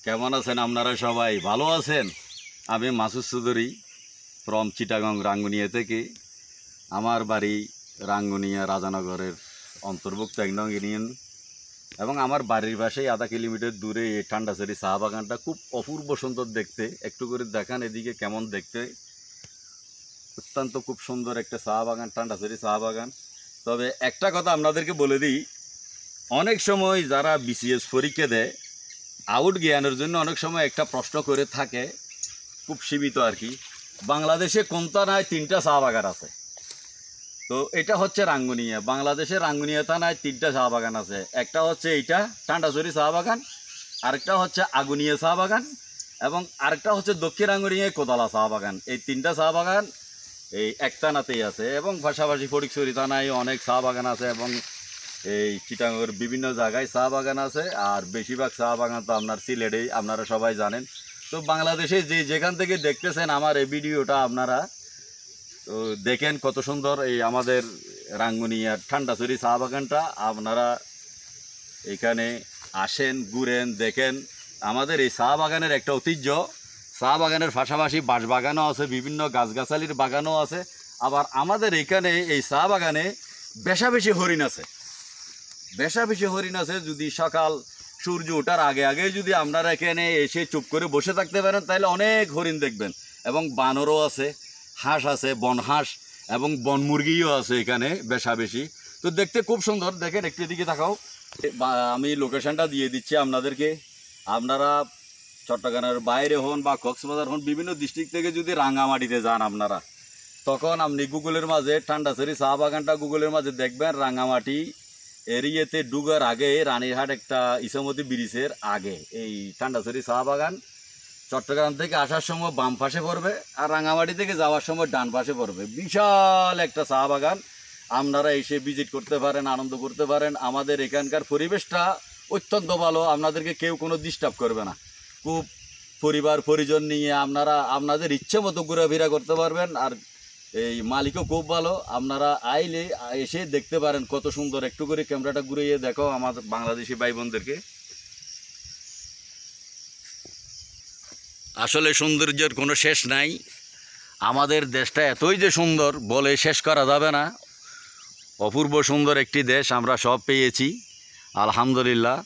কেমন আছেন আপনারা সবাই? ভালো আছেন? আমি মাসুদ চৌধুরী ফ্রম চিটাগং রাঙ্গুনিয়া থেকে। আমার বাড়ি রাঙ্গুনিয়া রাজানগরের অন্তর্ভুক্ত 1 নং ইউনিয়ন এবং আমার বাড়ির পাশেই আধা কিলোমিটার দূরে এই ঠান্ডাছড়ি চা বাগানটা খুব অপূর্ব সুন্দর দেখতে। একটু করে দেখান এদিকে কেমন দেখতে। অত্যন্ত খুব সুন্দর একটা চা বাগান, ঠান্ডাছড়ি চা বাগান। তবে একটা কথা আপনাদেরকে বলে দিই, অনেক সময় যারা বিসিএস পরীক্ষা দেয় আউট জ্ঞানের জন্য অনেক সময় একটা প্রশ্ন করে থাকে, খুব সীমিত আর কি, বাংলাদেশে কোনটা নাই 3টা চা বাগান আছে। তো এটা হচ্ছে রাঙ্গুনিয়া। বাংলাদেশের রাঙ্গুনিয়া থানায় 3টা চা বাগান আছে। একটা হচ্ছে এইটা ঠান্ডাছড়ি চা বাগান, আরেকটা হচ্ছে আগুনিয়া চা বাগান এবং আরেকটা হচ্ছে দক্ষিণ রাঙ্গুনিয়ায় কোদালা চা বাগান। এই 3টা চা বাগান এই এক থানাতেই আছে এবং পাশাপাশি ফটিকছড়ি থানায় অনেক চা বাগান আছে এবং এই চিটাগংয়ের বিভিন্ন জায়গায় চা বাগান আছে। আর বেশিরভাগ চা বাগান তো আপনার সিলেটেই, আপনারা সবাই জানেন। তো বাংলাদেশে যেখান থেকে দেখতেছেন আমার এই ভিডিওটা আপনারা তো দেখেন কত সুন্দর এই আমাদের রাঙ্গুনিয়ার ঠান্ডাছড়ি চা বাগানটা। আপনারা এখানে আসেন, ঘুরেন, দেখেন। আমাদের এই চা বাগানের একটা ঐতিহ্য, চা বাগানের পাশাপাশি বাঁশ বাগানও আছে, বিভিন্ন গাছগাছালির বাগানও আছে। আবার আমাদের এখানে এই চা বাগানে বেশি হরিণ আছে, বেশি হরিণ আছে। যদি সকাল সূর্য ওঠার আগে আগে যদি আপনারা এখানে এসে চুপ করে বসে থাকতে পারেন তাহলে অনেক হরিণ দেখবেন। এবং বানরও আছে, হাঁস আছে, বন হাঁস এবং বন মুরগিও আছে এখানে বেশি। তো দেখতে খুব সুন্দর। দেখেন একটু এদিকে তাকাও, আমি লোকেশনটা দিয়ে দিচ্ছি আপনাদেরকে। আপনারা চট্টগ্রামের বাইরে হন বা কক্সবাজার হন, বিভিন্ন ডিস্ট্রিক্ট থেকে যদি রাঙ্গামাটিতে যান আপনারা, তখন আপনি গুগলের মাঝে ঠান্ডাছড়ি চা বাগানটা গুগলের মাঝে দেখবেন। রাঙ্গামাটি এরিয়াতে ডুগার আগে রানীরহাট একটা ইসামতি ব্রিজের আগে এই ঠান্ডাছড়ি চা বাগান। চট্টগ্রাম থেকে আসার সময় বাম পাশে পড়বে আর রাঙ্গামাটি থেকে যাওয়ার সময় ডান পাশে পড়বে। বিশাল একটা চা বাগান, আপনারা এসে ভিজিট করতে পারেন, আনন্দ করতে পারেন। আমাদের এখানকার পরিবেশটা অত্যন্ত ভালো, আপনাদেরকে কেউ কোনো ডিস্টার্ব করবে না। খুব পরিবার পরিজন নিয়ে আপনারা আপনাদের ইচ্ছে মতো ঘোরাফেরা করতে পারবেন। আর এই মালিকও খুব ভালো, আপনারা আইলে এসে দেখতে পারেন কত সুন্দর। একটু করে ক্যামেরাটা ঘুরিয়ে দেখো আমাদের বাংলাদেশি ভাই বোনদেরকে। আসলে সৌন্দর্যের কোনো শেষ নাই। আমাদের দেশটা এতই যে সুন্দর বলে শেষ করা যাবে না। অপূর্ব সুন্দর একটি দেশ আমরা সব পেয়েছি, আলহামদুলিল্লাহ।